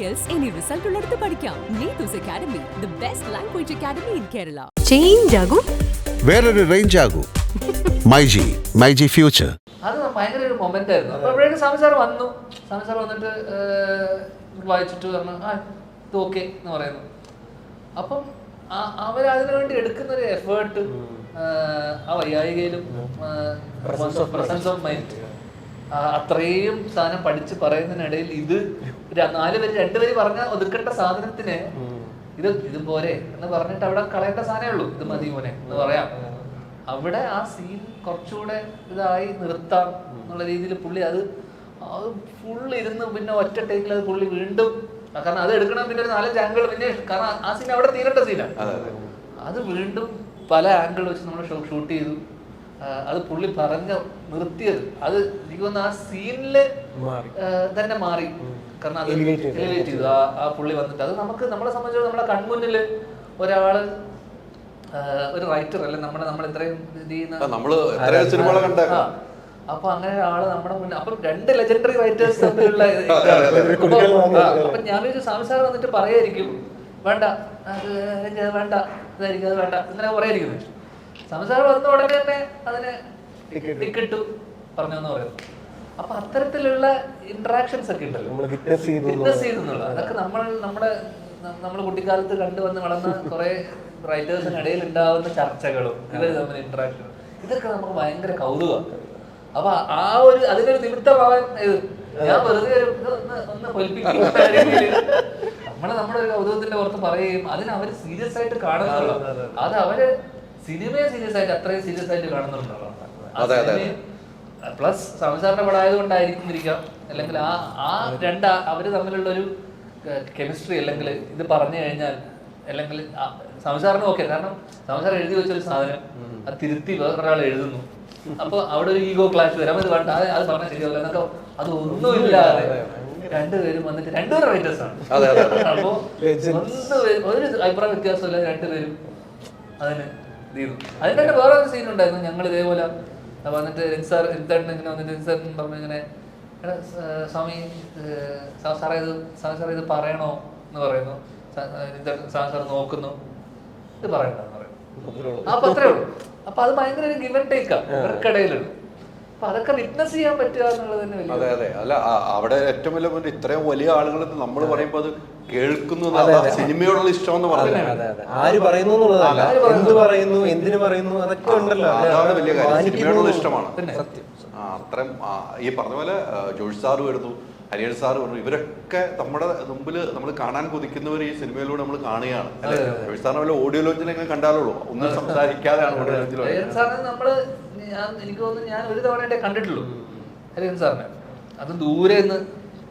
IELTS any result ഉള്ളിടത്ത് പഠിക്കാം. Neetu's Academy, the best language academy in Kerala. Change ആകും, വേറൊരു റേഞ്ച് ആകൂ. മൈജി ഫ്യൂച്ചർ. അത് ഭയങ്കര ഒരു മൊമെന്റ് ആയിരുന്നു. അപ്പൊ എവിടെയും സ്വാമി സാർ വന്നു. സ്വാമി സാർ വന്നിട്ട് വായിച്ചിട്ട് പറഞ്ഞു ഇത് ഓക്കെ എന്ന് പറയുന്നു. അപ്പം അവരതിനു വേണ്ടി എടുക്കുന്ന ഒരു എഫേർട്ട്, ആ വൈകാരികയിലും പ്രസൻസ് ഓഫ് മൈൻഡ്, അത്രയും സാധനം പഠിച്ച് പറയുന്നതിനിടയിൽ ഇത് 2 പേര് പറഞ്ഞ ഒതുക്കേണ്ട സാധനത്തിന് ഇത് പോരെ എന്ന് പറഞ്ഞിട്ട് അവിടെ കളയേണ്ട സാധനമേ ഉള്ളൂ. ഇത് മതി മോനെ എന്ന് പറയാം. അവിടെ ആ സീൻ കുറച്ചുകൂടെ ഇതായി നിർത്താം എന്നുള്ള രീതിയിൽ പുള്ളി അത് ഫുള്ള് ഇരുന്ന് പിന്നെ ഒറ്റ ടേക്കിൽ അത് പുള്ളി വീണ്ടും, കാരണം അത് എടുക്കണം പിന്നെ ഒരു 4-5 ആംഗിൾ പിന്നെ, കാരണം ആ സീൻ അവിടെ തീരേണ്ട സീനാണ്. അത് വീണ്ടും പല ആംഗിൾ വെച്ച് നമ്മൾ ഷൂട്ട് ചെയ്തു. അത് പുള്ളി പറഞ്ഞ നിർത്തിയത് അത് എനിക്ക് തോന്നുന്നു ആ സീനില് തന്നെ മാറി. കാരണം അത് എലിവേറ്റ് ചെയ്തു ആ പുള്ളി വന്നിട്ട്. അത് നമ്മളെ സംബന്ധിച്ച് നമ്മളെ കൺമുന്നില് ഒരാള്, ഒരു റൈറ്റർ അല്ലെ നമ്മൾ ഇത്രയും ഇത് ചെയ്യുന്ന, അപ്പൊ അങ്ങനെ ഒരാള് നമ്മുടെ മുന്നിൽ, അപ്പൊ 2 ലെജൻഡറി റൈറ്റേഴ്സ് തമ്മിലുള്ള അപ്പൊ ഞാൻ ഒരു സ്വാമി സാർ വന്നിട്ട് പറയായിരിക്കും വേണ്ട വേണ്ട ഇതായിരിക്കും അത് വേണ്ട ഇങ്ങനെ പറയായിരിക്കുന്നത്. സ്വാമി സാർ വന്ന ഉടനെ തന്നെ അതിന് ടിക്കറ്റ് പറഞ്ഞെന്ന് പറയുന്നു. അപ്പൊ അത്തരത്തിലുള്ള ഇന്ററാക്ഷൻസ് ഒക്കെ ഉണ്ടല്ലോ, വിറ്റ്നസ് ചെയ്തെന്നുള്ള അതൊക്കെ നമ്മൾ കുട്ടിക്കാലത്ത് കണ്ടുവന്ന് വളർന്ന കുറെ റൈറ്റേഴ്സിന് ഇടയിൽ ഉണ്ടാവുന്ന ചർച്ചകളും ഇവർ തമ്മിൽ ഇന്ററാക്ഷനും ഇതൊക്കെ നമുക്ക് ഭയങ്കര കൗതുകമാണ്. അപ്പൊ അതിനൊരു നിമിത്തമാവാൻ ഞാൻ വെറുതെ ഒന്ന് പൊലിപ്പിക്കും നമ്മുടെ ഒരു കൗതുകത്തിന്റെ പുറത്ത് പറയുകയും അതിന് അവര് സീരിയസ് ആയിട്ട് കാണുന്നുള്ളൂ. അത് അവര് സിനിമയെ സീരിയസ് ആയിട്ട് അത്രയും സീരിയസ് ആയിട്ട് കാണുന്നുണ്ടല്ലോ. പ്ലസ് സംസാറിന്റെ പടം ആയതുകൊണ്ടായിരിക്കും, അല്ലെങ്കിൽ അവര് തമ്മിലുള്ള ഒരു കെമിസ്ട്രി, അല്ലെങ്കിൽ ഇത് പറഞ്ഞു കഴിഞ്ഞാൽ, അല്ലെങ്കിൽ സംസാറിന് ഓക്കെ, കാരണം സംസാരം എഴുതി വെച്ചൊരു സാധനം അത് തിരുത്തി വേറൊരാൾ എഴുതുന്നു. അപ്പൊ അവിടെ ഒരു ഈഗോ ക്ലാഷ് വരാം. അത് വേണ്ട, അത് പറഞ്ഞാൽ ശരിയാവില്ല എന്നൊക്കെ. അത് ഒന്നുമില്ലാതെ 2 പേരും വന്നിട്ട് 2 പേരും റൈറ്റേഴ്സ് ആണ്. അപ്പൊ ഒരു അഭിപ്രായ വ്യത്യാസമില്ല, 2 പേരും അതിന് ചെയ്തു. അതിന്റെ വേറൊരു സീൻ ഉണ്ടായിരുന്നു. ഞങ്ങൾ ഇതേപോലെ വന്നിട്ട് സാർ എന്താണ് ഇങ്ങനെ വന്നിട്ട് സാർ പറഞ്ഞു ഇങ്ങനെ സ്വാമി സാറേ ഇത് പറയണോ എന്ന് പറയുന്നു. സാർ നോക്കുന്നു, ഇത് പറയണ്ടെന്ന് പറയുന്നു. അപ്പൊ അത്രേ ഉള്ളൂ. അപ്പൊ അത് ഭയങ്കര ഒരു ഗിവ് ആൻഡ് ടേക്കാ ഇവർക്കിടയിലുണ്ട്. അപ്പൊ അതൊക്കെ വിറ്റ്നസ് ചെയ്യാൻ പറ്റുക എന്നുള്ളത് തന്നെ വലിയ. അതെ അല്ല, അവിടെ ഏറ്റവും വലിയ ഇത്രയും വലിയ ആളുകൾ നമ്മൾ പറയുമ്പോ അത് കേൾക്കുന്നു, സിനിമയോടുള്ള ഇഷ്ടം എന്ന് പറയുന്നത് ആര് പറയുന്നു എന്നുള്ളതല്ല, എന്ത് പറയുന്നു, എന്തിനു പറയുന്നു, അതൊക്കെ ഉണ്ടല്ലോ. അതാണ് വലിയ കാര്യം, സിനിമയോടുള്ള ഇഷ്ടമാണ് സത്യം. അത്രയും ഈ പറഞ്ഞ പോലെ ജോഷി സാറ് വരുന്നു, ഹരിഹരൻ സാറ് പറഞ്ഞു, ഇവരൊക്കെ നമ്മുടെ മുമ്പിൽ നമ്മൾ കാണാൻ കൊതിക്കുന്നവർ ഈ സിനിമയിലൂടെ നമ്മൾ കാണുകയാണ്. ജോഷി സാറിനെ വല്ല ഓഡിയോ ലോഞ്ചിലൊക്കെ കണ്ടാലുള്ളൂ, ഒന്നും സംസാരിക്കാതെയാണ് ഓഡിയോ ലോഞ്ചിൽ. എനിക്ക് തോന്നുന്നു ഞാൻ ഒരു തവണ കണ്ടിട്ടുള്ളൂ ഹരിഹരൻ സാറിനെ. അത് ദൂരെ നിന്ന്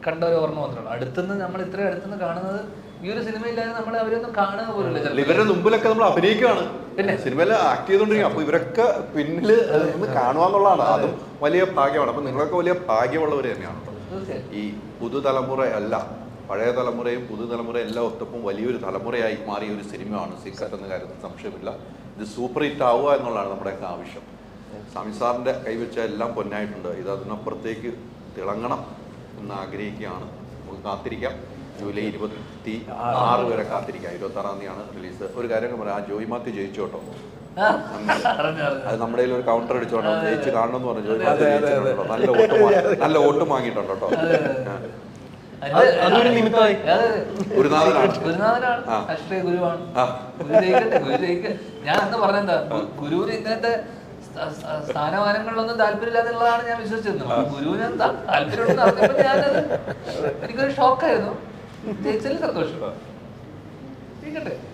കണ്ട ഒരു ഓർമ്മ വന്നിട്ടുള്ളൂ. അടുത്തുനിന്ന് നമ്മൾ ഇത്രയും അടുത്തുനിന്ന് കാണുന്നത് ഈ ഒരു സിനിമയില്ലാതെ നമ്മൾ അവരൊന്നും കാണുക പോലും. ഇവരുടെ മുമ്പിലൊക്കെ നമ്മൾ അഭിനയിക്കുകയാണ്, പിന്നെ സിനിമയിൽ ആക്ട് ചെയ്തോണ്ടിരിക്കും. അപ്പൊ ഇവരൊക്കെ പിന്നില് ഒന്ന് കാണുക എന്നുള്ളതാണ്, അതും വലിയ ഭാഗ്യമാണ്. അപ്പൊ നിങ്ങളൊക്കെ വലിയ ഭാഗ്യമുള്ളവർ തന്നെയാണ്. ഈ പുതുതലമുറ അല്ല, പഴയ തലമുറയും പുതുതലമുറയും എല്ലാം ഒത്തപ്പം വലിയൊരു തലമുറയായി മാറിയ ഒരു സിനിമയാണ് സീക്രട്ട് എന്ന കാര്യത്തിൽ സംശയമില്ല. ഇത് സൂപ്പർ ഹിറ്റ് ആവുക എന്നുള്ളതാണ് നമ്മുടെയൊക്കെ ആവശ്യം. സ്വാമി സാറിന്റെ കൈവച്ച എല്ലാം പൊന്നായിട്ടുണ്ട്. ഇത് അതിനപ്പുറത്തേക്ക് തിളങ്ങണം എന്ന് ആഗ്രഹിക്കുകയാണ്. നമുക്ക് കാത്തിരിക്കാം. ജൂലൈ 26 വരെ കാത്തിരിക്കാം. 26-ാം തീയതിയാണ് റിലീസ്. ഒരു കാര്യം പറയാം, ആ ജോയി മാത്യു ജയിച്ചു കേട്ടോ. അത് നമ്മുടെ ഒരു കൗണ്ടർ അടിച്ചോണ്ടോ ജയിച്ച് കാണണമെന്ന് പറഞ്ഞു. ജോയി മാത്യു ജയിച്ചിട്ടുണ്ടോ, നല്ല വോട്ട് വാങ്ങിയിട്ടുണ്ട് കേട്ടോ. ഞാൻ അന്ന് പറഞ്ഞെന്താ, ഗുരുവിന് ഇങ്ങനത്തെ സ്ഥാനമാനങ്ങളിലൊന്നും താല്പര്യമില്ലാന്നുള്ളതാണ് ഞാൻ വിശ്വസിച്ചിരുന്നത്. ഗുരുവിന് താല്പര്യമുണ്ടെന്ന് അറിഞ്ഞപ്പോൾ ഞാനത് എനിക്കൊരു ഷോക്കായിരുന്നു. ജയിച്ചതിൽ സന്തോഷം.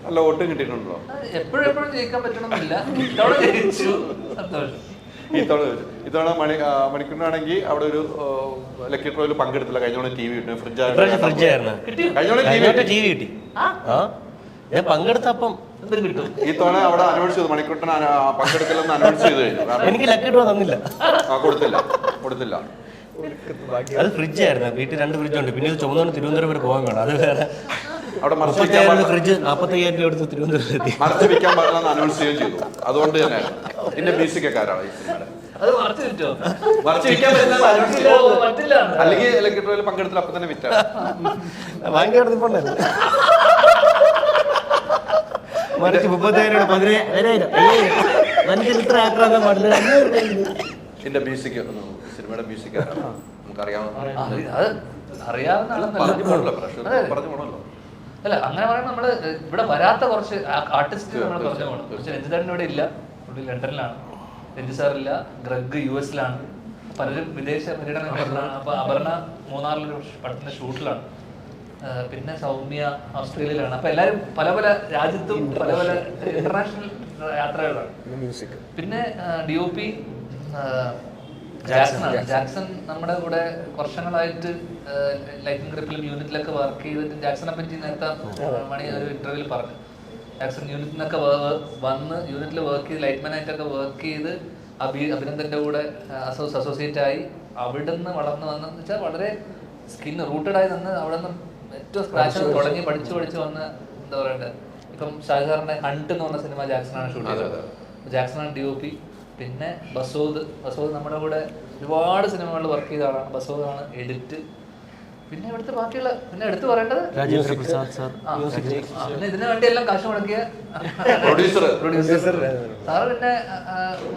നല്ല വോട്ടും കിട്ടിയിട്ടുണ്ടോ? എപ്പോഴും ജയിക്കാൻ പറ്റണമെന്നില്ല, ഇത്തവണ ജയിച്ചു, സന്തോഷം. ഇത്തവണ മണിക്കൂറിനാണെങ്കിൽ അവിടെ ഒരു ലക്കി ഡ്രോയിൽ പങ്കെടുത്തില്ല. കഴിഞ്ഞോളം ടി വി കിട്ടി, ഫ്രിഡ്ജായിരുന്നു. ടി വി കിട്ടി, ഞാൻ പങ്കെടുത്തപ്പം ഈ തവണ അവിടെ അനൗൺസ് ചെയ്തു, മണിക്കൂറിന് പങ്കെടുക്കില്ലെന്ന് അനൗൺസ് ചെയ്തു കഴിഞ്ഞു. എനിക്ക് ലക്കി ഡ്രോ തന്നില്ല, കൊടുത്തില്ല. അത് ഫ്രിഡ്ജായിരുന്നു. വീട്ടിൽ 2 ഫ്രിഡ്ജുണ്ട്. പിന്നെ ഇത് ചുമന്നുകൊണ്ട് തിരുവനന്തപുരം വരെ പോകാൻ വേണം. അത് വേറെ അവിടെ ഫ്രിഡ്ജ് 45,000 എടുത്ത് തിരുവനന്തപുരത്ത് മറച്ചു വെക്കാൻ പാടില്ലെന്ന് അനൗൺസ് ചെയ്യുകയും ചെയ്തു. അതുകൊണ്ട് തന്നെ പിന്നെ മ്യൂസിക്കാരാണ് ഈ സിനിമയുടെ. അത് മറച്ചു കിട്ടോ മറിച്ച് വിൽക്കാൻ പറ്റുന്നത് പറ്റില്ല. അല്ലെങ്കിൽ ഇലക്ട്രോയിൽ പങ്കെടുത്തിട്ട് അപ്പൊ തന്നെ വിറ്റാണ്. ഭയങ്കര എടുത്തിട്ടുണ്ടായിരുന്നു. മറിച്ച് 30,000 15,000 ഇത്ര ആക്രാന്തം പാടില്ല. ഇതിന്റെ മ്യൂസിക് സിനിമയുടെ മ്യൂസിക് നമുക്കറിയാവുന്ന അത് അറിയാവുന്ന പറഞ്ഞു പോകണല്ലോ, അതെ. പറഞ്ഞു പോകണല്ലോ. അല്ല അങ്ങനെ പറയുമ്പോൾ നമ്മള് ഇവിടെ വരാത്ത കുറച്ച് ആർട്ടിസ്റ്റ് നമ്മൾ പറഞ്ഞു പോകണം. പക്ഷെ രഞ്ജിതേട്ടൻ ഇവിടെ ഇല്ല, പുള്ളി ലണ്ടനിലാണ്. രഞ്ജി സാറില്ല, ഗ്രഗ് US-ലാണ്, പലരും വിദേശ പര്യടനങ്ങളിലാണ്. അപ്പൊ അപർണ മൂന്നാറിലൊരു പടത്തിന്റെ ഷൂട്ടിലാണ്. പിന്നെ സൗമ്യ ഓസ്ട്രേലിയയിലാണ്. അപ്പൊ എല്ലാവരും പല പല രാജ്യത്തും പല പല ഇന്റർനാഷണൽ യാത്രകളാണ്. പിന്നെ DOP ജാക്സനാണ്. ജാക്സൺ നമ്മുടെ കൂടെ വർഷങ്ങളായിട്ട് ലൈറ്റിംഗ് ഗ്രിപ്പിലും യൂണിറ്റിലൊക്കെ വർക്ക് ചെയ്തിട്ട് ജാക്സനെ പറ്റി നേരത്തെ മണി ഒരു ഇന്റർവ്യൂവിൽ പറഞ്ഞു. ജാക്സൺ യൂണിറ്റിൽ നിന്നൊക്കെ വന്ന് യൂണിറ്റിൽ വർക്ക് ചെയ്ത് ലൈറ്റ്മാനായിട്ടൊക്കെ വർക്ക് ചെയ്ത് അഭിനന്ദന്റെ കൂടെ അസോസിയേറ്റ് ആയി അവിടുന്ന് വളർന്നു വന്നെന്ന് വെച്ചാൽ വളരെ സ്കിൻ റൂട്ടഡായി നിന്ന് അവിടെ നിന്ന് ഏറ്റവും സ്ക്രാച്ച് തുടങ്ങി പഠിച്ചു വന്ന് എന്താ പറയണ്ടത്. ഇപ്പം ഷാജഹാറിന്റെ ഹണ്ട് എന്ന് പറഞ്ഞ സിനിമ ജാക്സനാണ് ഷൂട്ട് ചെയ്തത്. ജാക്സനാണ് DOP. പിന്നെ ബസോദ് നമ്മുടെ കൂടെ ഒരുപാട് സിനിമകളിൽ വർക്ക് ചെയ്ത ആളാണ്. ബസോദാണ് എഡിറ്റ്. പിന്നെ ഇവിടുത്തെ ബാക്കിയുള്ള പിന്നെ എടുത്തു പറയേണ്ടത് പിന്നെ ഇതിനു വേണ്ടി എല്ലാം കാശ് മുടക്കിയ പ്രൊഡ്യൂസർ സാറ്. പിന്നെ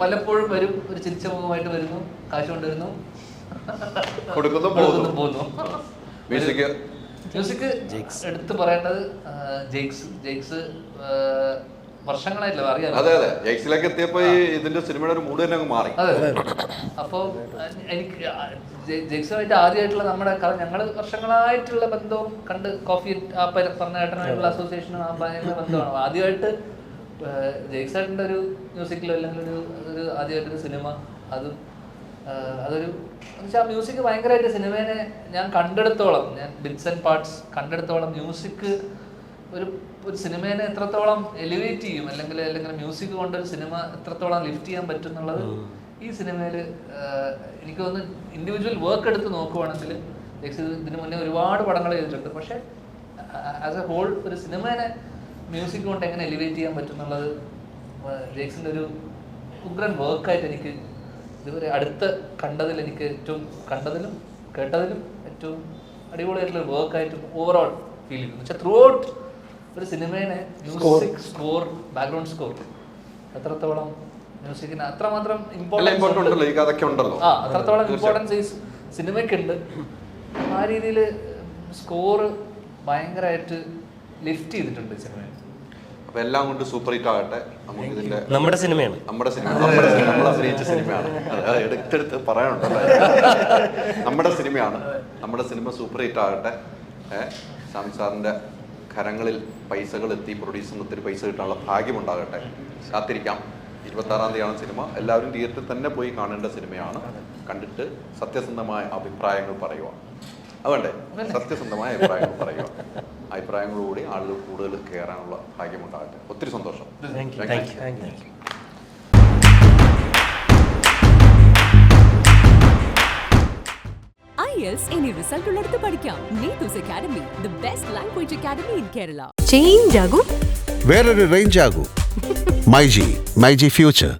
വല്ലപ്പോഴും വരും, ഒരു ചിരിച്ച മുഖമായിട്ട് വരുന്നു, കാശ് കൊണ്ടുവരുന്നു, പോകുന്നു. മ്യൂസിക് എടുത്തു പറയേണ്ടത് ജെയ്ക്സ് വർഷങ്ങളായില്ല അറിയാം. അതെ ജെയ്ക്സിലേക്ക് എത്തിയപ്പോ ഇതിന്റെ സിനിമയുടെ ഒരു മൂഡ് തന്നെ അങ്ങ് മാറി. അതെ. അപ്പൊ എനിക്ക് ജെയ്ക്സുമായിട്ട് ആദ്യമായിട്ടുള്ള നമ്മുടെ ഞങ്ങള് വർഷങ്ങളായിട്ടുള്ള ബന്ധവും കണ്ട് കോഫി പറഞ്ഞ ഏട്ടനായിട്ടുള്ള അസോസിയേഷനും ആ ഭയങ്കര ബന്ധമാണ്. ആദ്യമായിട്ട് ജെയ്ക്സായിട്ടിന്റെ ഒരു മ്യൂസിക്കിലോ അല്ലെങ്കിൽ ഒരു ആദ്യമായിട്ടൊരു സിനിമ അതൊരു എന്നുവെച്ചാൽ മ്യൂസിക് ഭയങ്കരമായിട്ട് സിനിമേനെ ഞാൻ കണ്ടെടുത്തോളം, ഞാൻ ബിറ്റ്സ് ആൻഡ് പാർട്സ് കണ്ടെടുത്തോളം മ്യൂസിക് ഒരു സിനിമേനെ എത്രത്തോളം എലിവേറ്റ് ചെയ്യും അല്ലെങ്കിൽ മ്യൂസിക് കൊണ്ട് ഒരു സിനിമ എത്രത്തോളം ലിഫ്റ്റ് ചെയ്യാൻ പറ്റും എന്നുള്ളത് ഈ സിനിമയിൽ എനിക്ക് തോന്നുന്നു. ഇൻഡിവിജ്വൽ വർക്ക് എടുത്ത് നോക്കുവാണെങ്കിൽ ഇതിനു മുന്നേ ഒരുപാട് പടങ്ങൾ ചെയ്തിട്ടുണ്ട്. പക്ഷെ ആസ് എ ഹോൾ ഒരു സിനിമേനെ മ്യൂസിക് കൊണ്ട് എങ്ങനെ എലിവേറ്റ് ചെയ്യാൻ പറ്റും എന്നുള്ളത് ജെയ്ക്സിൻ്റെ ഒരു ഉഗ്രൻ വർക്കായിട്ട് എനിക്ക് ഇതുവരെ അടുത്ത് കണ്ടതിൽ എനിക്ക് ഏറ്റവും കേട്ടതിലും ഏറ്റവും അടിപൊളിയായിട്ടുള്ള വർക്കായിട്ട് ഓവറോൾ ഫീൽ ചെയ്തു. എന്ന് വെച്ചാൽ ത്രൂ ഔട്ട് ഒരു സിനിമേനെ മ്യൂസിക് സ്കോർ, ബാക്ക്ഗ്രൗണ്ട് സ്കോർ എത്രത്തോളം മ്യൂസിക്കിന് അത്രമാത്രം അത്രത്തോളം ഇമ്പോർട്ടൻസ് ഈ സിനിമയ്ക്കുണ്ട്. ആ രീതിയിൽ സ്കോർ ഭയങ്കരമായിട്ട് ലിഫ്റ്റ് ചെയ്തിട്ടുണ്ട് സിനിമയെ. അപ്പൊ എല്ലാം കൊണ്ട് സൂപ്പർ ഹിറ്റ് ആകട്ടെ. നമുക്ക് ഇതിന്റെ നമ്മുടെ സിനിമയാണ്, നമ്മൾ അഭിനയിച്ച സിനിമയാണ്. എടുത്തെടുത്ത് പറയാനുണ്ടല്ലോ. നമ്മുടെ സിനിമ സൂപ്പർ ഹിറ്റ് ആകട്ടെ. സാറിന്റെ കരങ്ങളിൽ പൈസകൾ എത്തി പ്രൊഡ്യൂസറിന് ഒത്തിരി പൈസ കിട്ടാനുള്ള ഭാഗ്യമുണ്ടാകട്ടെ. കാത്തിരിക്കാം. 26-ാം തീയതിയാണ് സിനിമ. എല്ലാവരും തിയേറ്ററിൽ തന്നെ പോയി കാണേണ്ട സിനിമയാണ്. കണ്ടിട്ട് സത്യസന്ധമായ അഭിപ്രായങ്ങൾ പറയുക. അതുകൊണ്ടേ സത്യസന്ധമായ അഭിപ്രായങ്ങൾ പറയുക. അഭിപ്രായങ്ങളോടുകൂടി ആളുകൾ കൂടുതൽ കയറാനുള്ള ഭാഗ്യമുണ്ടാകട്ടെ. ഒത്തിരി സന്തോഷം. IELTS any result ഉള്ളിടത്ത് പഠിക്കാം. Neetu's Academy, the best language academy in Kerala. വേറൊരു റേഞ്ച് ആകൂ. മൈജി ഫ്യൂച്ചർ.